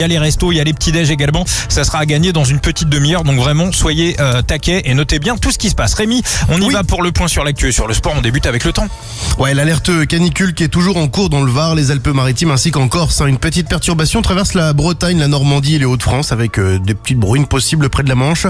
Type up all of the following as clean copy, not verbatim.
Il y a les restos, il y a les petits-déj également. Ça sera à gagner dans une petite demi-heure. Donc vraiment, soyez taquets et notez bien tout ce qui se passe. Rémi, on y va pour le point sur l'actu et sur le sport. On débute avec le temps. Ouais, l'alerte canicule qui est toujours en cours dans le Var, les Alpes-Maritimes ainsi qu'en Corse. Une petite perturbation traverse la Bretagne, la Normandie et les Hauts-de-France avec des petites bruines possibles près de la Manche.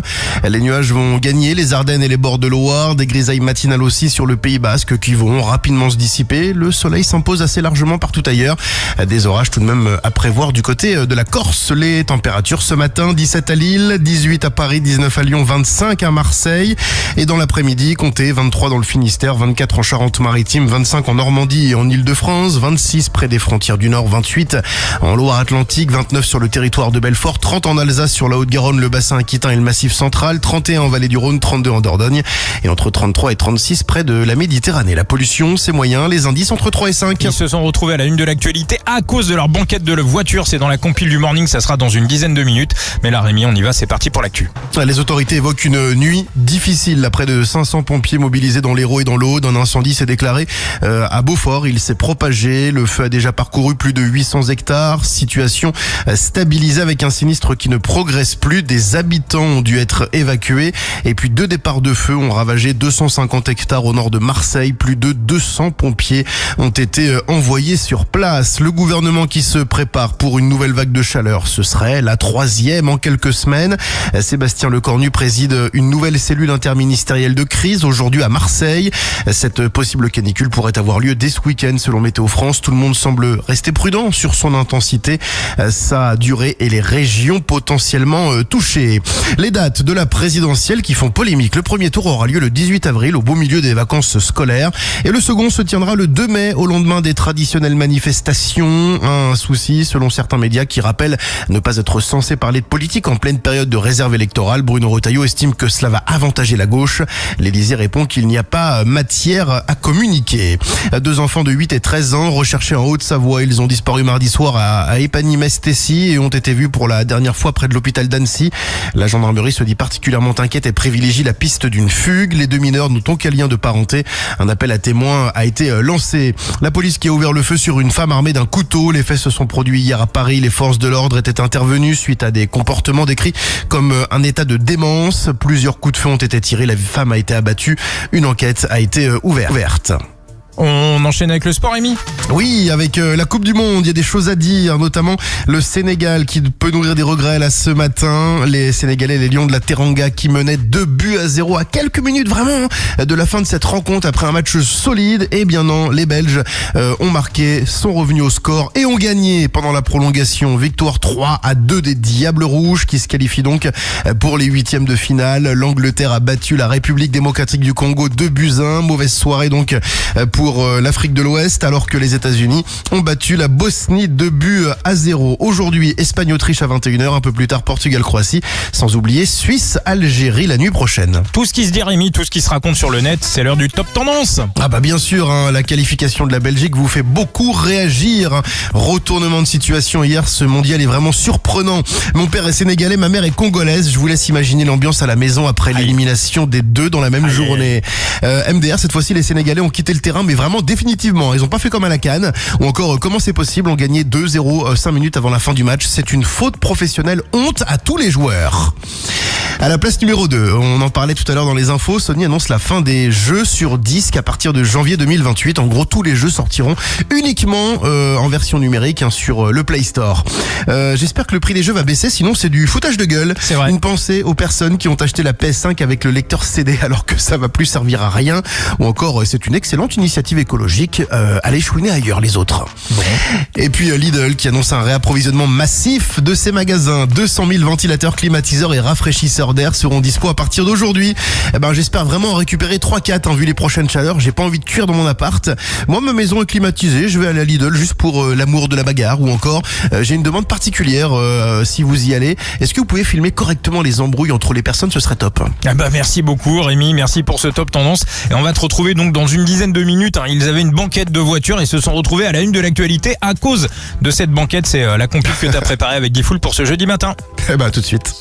Les nuages vont gagner les Ardennes et les bords de Loire. Des grisailles matinales aussi sur le Pays Basque qui vont rapidement se dissiper. Le soleil s'impose assez largement partout ailleurs. Des orages tout de même à prévoir du côté de la Corse. Les températures ce matin, 17 à Lille, 18 à Paris, 19 à Lyon, 25 à Marseille. Et dans l'après-midi, comptez 23 dans le Finistère, 24 en Charente-Maritime, 25 en Normandie et en Île-de-France, 26 près des frontières du Nord, 28 en Loire-Atlantique, 29 sur le territoire de Belfort, 30 en Alsace, sur la Haute-Garonne, le bassin aquitain et le Massif central, 31 en Vallée du Rhône, 32 en Dordogne et entre 33 et 36 près de la Méditerranée. La pollution, c'est moyen, les indices entre 3 et 5. Ils se sont retrouvés à la une de l'actualité à cause de leur banquette de voiture. C'est dans la compile du Morning, ça sera dans une dizaine de minutes. Mais là, Rémi, on y va, c'est parti pour l'actu. Les autorités évoquent une nuit difficile. Près de 500 pompiers mobilisés dans l'Hérault et dans l'Aude. Un incendie s'est déclaré à Beaufort. Il s'est propagé. Le feu a déjà parcouru plus de 800 hectares. Situation stabilisée avec un sinistre qui ne progresse plus. Des habitants ont dû être évacués. Et puis 2 départs de feu ont ravagé 250 hectares au nord de Marseille. Plus de 200 pompiers ont été envoyés sur place. Le gouvernement qui se prépare pour une nouvelle vague de chaleur. Ce serait la 3e en quelques semaines. Sébastien Lecornu préside une nouvelle cellule interministérielle de crise aujourd'hui à Marseille. Cette possible canicule pourrait avoir lieu dès ce week-end selon Météo France. Tout le monde semble rester prudent sur son intensité, sa durée et les régions potentiellement touchées. Les dates de la présidentielle qui font polémique. Le premier tour aura lieu le 18 avril au beau milieu des vacances scolaires et le second se tiendra le 2 mai au lendemain des traditionnelles manifestations. Un souci selon certains médias qui rappellent ne pas être censé parler de politique en pleine période de réserve électorale. Bruno Retailleau estime que cela va avantager la gauche. L'Élysée répond qu'il n'y a pas matière à communiquer. 2 enfants de 8 et 13 ans recherchés en Haute-Savoie. Ils ont disparu mardi soir à Épagny-Mestessy et ont été vus pour la dernière fois près de l'hôpital d'Annecy. La gendarmerie se dit particulièrement inquiète et privilégie la piste d'une fugue. Les 2 mineurs n'ont aucun lien de parenté. Un appel à témoins a été lancé. La police qui a ouvert le feu sur une femme armée d'un couteau. Les faits se sont produits hier à Paris. Les forces de l'ordre étaient intervenues suite à des comportements décrits comme un état de démence. Plusieurs coups de feu ont été tirés. La femme a été abattue. Une enquête a été ouverte. On enchaîne avec le sport, Rémi. Oui, avec la Coupe du Monde, il y a des choses à dire, notamment le Sénégal qui peut nourrir des regrets là ce matin. Les Sénégalais, les Lions de la Teranga qui menaient 2-0 à quelques minutes vraiment de la fin de cette rencontre après un match solide. Eh bien non, les Belges ont marqué, sont revenus au score et ont gagné pendant la prolongation. Victoire 3-2 des Diables Rouges qui se qualifient donc pour les 8e de finale. L'Angleterre a battu la République démocratique du Congo 2-1. Mauvaise soirée donc pour l'Afrique de l'Ouest, alors que les États-Unis ont battu la Bosnie 2-0. Aujourd'hui, Espagne-Autriche à 21h, un peu plus tard Portugal-Croatie, sans oublier Suisse-Algérie la nuit prochaine. Tout ce qui se dit, Rémi, tout ce qui se raconte sur le net, c'est l'heure du top tendance. Ah bah bien sûr, la qualification de la Belgique vous fait beaucoup réagir. Retournement de situation hier, ce mondial est vraiment surprenant. Mon père est sénégalais, ma mère est congolaise. Je vous laisse imaginer l'ambiance à la maison après l'élimination des 2 dans la même journée. MDR, cette fois-ci, les Sénégalais ont quitté le terrain, mais vraiment définitivement. Ils ont pas fait comme à la CAN. Ou encore, comment c'est possible, on gagnait 2-0 5 minutes avant la fin du match. C'est une faute professionnelle, honte à tous les joueurs. À la place numéro 2, on en parlait tout à l'heure dans les infos, Sony annonce la fin des jeux sur disque à partir de janvier 2028. En gros, tous les jeux sortiront uniquement en version numérique sur le Play Store. J'espère que le prix des jeux va baisser, sinon c'est du foutage de gueule. C'est vrai. Une pensée aux personnes qui ont acheté la PS5 avec le lecteur CD alors que ça va plus servir à rien. Ou encore, c'est une excellente initiative écologique. Allez chouiner ailleurs les autres. Bon. Et puis Lidl qui annonce un réapprovisionnement massif de ses magasins. 200 000 ventilateurs, climatiseurs et rafraîchisseurs d'air seront dispo à partir d'aujourd'hui. J'espère vraiment en récupérer 3-4 vu les prochaines chaleurs. J'ai pas envie de cuire dans mon appart. Moi, ma maison est climatisée. Je vais aller à Lidl juste pour l'amour de la bagarre. Ou encore, j'ai une demande particulière si vous y allez. Est-ce que vous pouvez filmer correctement les embrouilles entre les personnes? Ce serait top. Merci beaucoup, Rémi. Merci pour ce top tendance. Et on va te retrouver donc dans une dizaine de minutes. Ils avaient une banquette de voitures et se sont retrouvés à la une de l'actualité à cause de cette banquette. C'est la compil que tu as préparée avec Diffoul pour ce jeudi matin. Tout de suite.